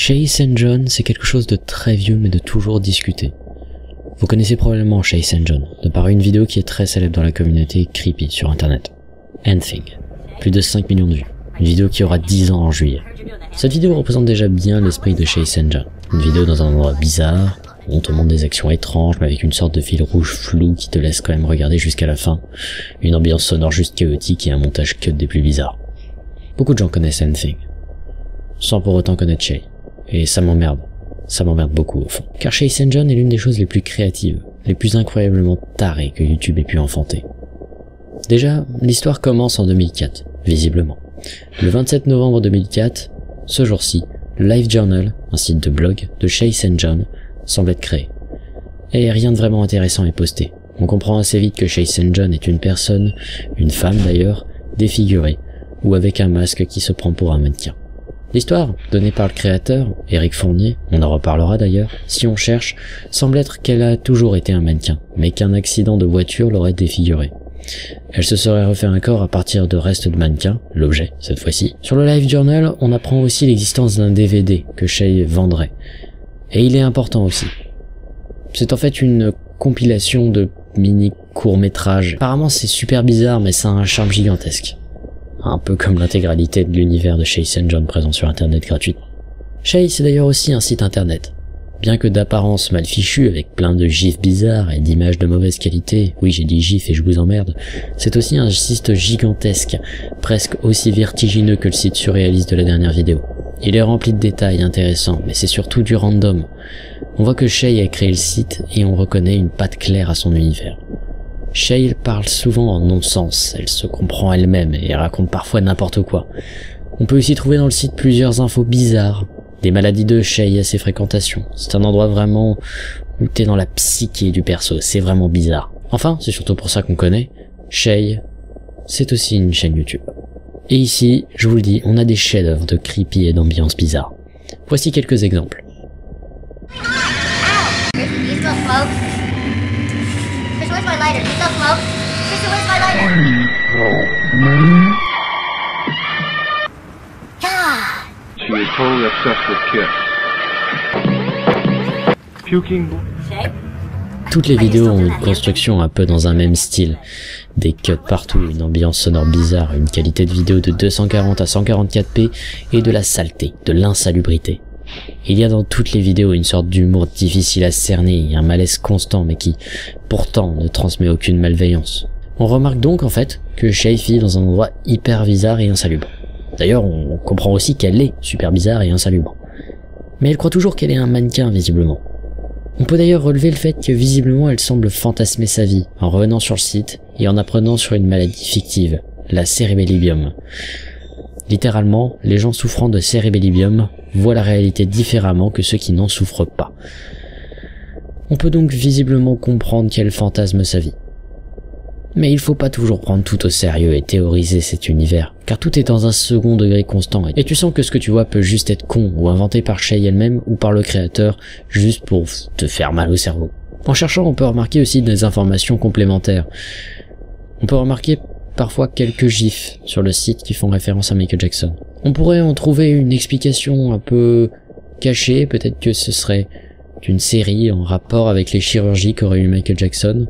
Chase and John, c'est quelque chose de très vieux mais de toujours discuté. Vous connaissez probablement Chase and John, de par une vidéo qui est très célèbre dans la communauté creepy sur internet. Anything. Plus de 5 millions de vues. Une vidéo qui aura 10 ans en juillet. Cette vidéo représente déjà bien l'esprit de Chase and John. Une vidéo dans un endroit bizarre, où on te montre des actions étranges mais avec une sorte de fil rouge flou qui te laisse quand même regarder jusqu'à la fin. Une ambiance sonore juste chaotique et un montage cut des plus bizarres. Beaucoup de gens connaissent Anything, sans pour autant connaître Shay. Et ça m'emmerde. Ça m'emmerde beaucoup au fond. Car Chase and John est l'une des choses les plus créatives, les plus incroyablement tarées que YouTube ait pu enfanter. Déjà, l'histoire commence en 2004, visiblement. Le 27 novembre 2004, ce jour-ci, le Live Journal, un site de blog de Chase and John, semble être créé. Et rien de vraiment intéressant est posté. On comprend assez vite que Chase and John est une personne, une femme d'ailleurs, défigurée, ou avec un masque qui se prend pour un mannequin. L'histoire, donnée par le créateur, Eric Fournier, on en reparlera d'ailleurs, si on cherche, semble être qu'elle a toujours été un mannequin, mais qu'un accident de voiture l'aurait défigurée. Elle se serait refait un corps à partir de restes de mannequin, l'objet cette fois-ci. Sur le Live Journal, on apprend aussi l'existence d'un DVD que Shay vendrait. Et il est important aussi. C'est en fait une compilation de mini courts-métrages. Apparemment c'est super bizarre mais ça a un charme gigantesque. Un peu comme l'intégralité de l'univers de Chase and John présent sur internet gratuitement. Shay c'est d'ailleurs aussi un site internet. Bien que d'apparence mal fichu avec plein de gifs bizarres et d'images de mauvaise qualité, oui j'ai dit gifs et je vous emmerde, c'est aussi un site gigantesque, presque aussi vertigineux que le site surréaliste de la dernière vidéo. Il est rempli de détails intéressants, mais c'est surtout du random. On voit que Shay a créé le site et on reconnaît une patte claire à son univers. Shay parle souvent en non-sens, elle se comprend elle-même et raconte parfois n'importe quoi. On peut aussi trouver dans le site plusieurs infos bizarres, des maladies de Shay à ses fréquentations. C'est un endroit vraiment où t'es dans la psyché du perso, c'est vraiment bizarre. Enfin, c'est surtout pour ça qu'on connaît, Shay, c'est aussi une chaîne YouTube. Et ici, je vous le dis, on a des chefs-d'œuvre de creepy et d'ambiance bizarre. Voici quelques exemples. She is totally obsessed with Kiss. Puking. Toutes les vidéos ont une construction un peu dans un même style. Des cuts partout, une ambiance sonore bizarre, une qualité de vidéo de 240 à 144p et de la saleté, de l'insalubrité. Il y a dans toutes les vidéos une sorte d'humour difficile à cerner et un malaise constant mais qui, pourtant, ne transmet aucune malveillance. On remarque donc en fait que Shay vit dans un endroit hyper bizarre et insalubre. D'ailleurs, on comprend aussi qu'elle est super bizarre et insalubre. Mais elle croit toujours qu'elle est un mannequin visiblement. On peut d'ailleurs relever le fait que visiblement elle semble fantasmer sa vie en revenant sur le site et en apprenant sur une maladie fictive, la cérébellibium. Littéralement, les gens souffrant de cérébellibium voient la réalité différemment que ceux qui n'en souffrent pas. On peut donc visiblement comprendre qu'elle fantasme sa vie. Mais il faut pas toujours prendre tout au sérieux et théoriser cet univers, car tout est dans un second degré constant, et tu sens que ce que tu vois peut juste être con, ou inventé par Shay elle-même, ou par le créateur, juste pour te faire mal au cerveau. En cherchant, on peut remarquer aussi des informations complémentaires. On peut remarquer parfois quelques gifs sur le site qui font référence à Michael Jackson. On pourrait en trouver une explication un peu cachée, peut-être que ce serait une série en rapport avec les chirurgies qu'aurait eu Michael Jackson,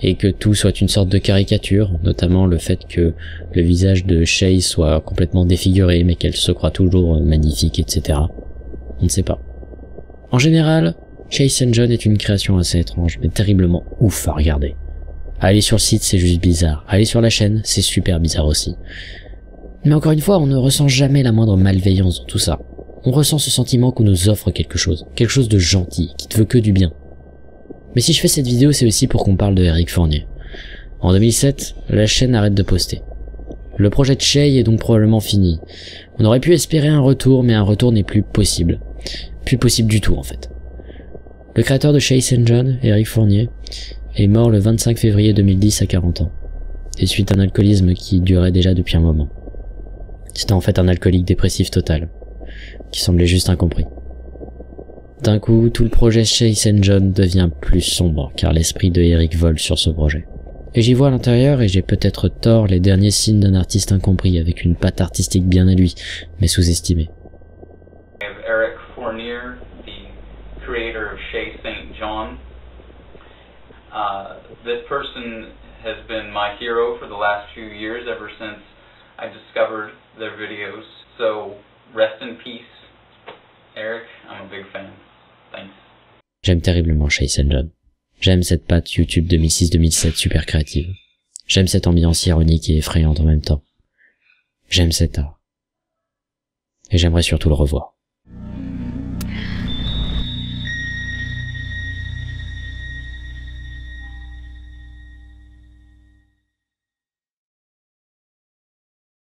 et que tout soit une sorte de caricature, notamment le fait que le visage de Shay soit complètement défiguré mais qu'elle se croit toujours magnifique, etc. On ne sait pas. En général, Chase and John est une création assez étrange, mais terriblement ouf à regarder. Aller sur le site, c'est juste bizarre. Aller sur la chaîne, c'est super bizarre aussi. Mais encore une fois, on ne ressent jamais la moindre malveillance dans tout ça. On ressent ce sentiment qu'on nous offre quelque chose de gentil, qui te veut que du bien. Mais si je fais cette vidéo, c'est aussi pour qu'on parle de Eric Fournier. En 2007, la chaîne arrête de poster. Le projet de Shay est donc probablement fini. On aurait pu espérer un retour, mais un retour n'est plus possible. Plus possible du tout, en fait. Le créateur de Chase and John, Eric Fournier, est mort le 25 février 2010 à 40 ans, et suite à un alcoolisme qui durait déjà depuis un moment. C'était en fait un alcoolique dépressif total, qui semblait juste incompris. D'un coup, tout le projet Chase and John devient plus sombre, car l'esprit de Eric vole sur ce projet. Et j'y vois à l'intérieur, et j'ai peut-être tort, les derniers signes d'un artiste incompris, avec une patte artistique bien à lui, mais sous-estimée. John. This person has been my hero for the last few years, ever since I discovered their videos. So, rest in peace, Eric. I'm a big fan. Thanks. J'aime terriblement Chase and John. J'aime cette patte YouTube 2006-2007 super créative. J'aime cette ambiance ironique et effrayante en même temps. J'aime cet art. Et j'aimerais surtout le revoir.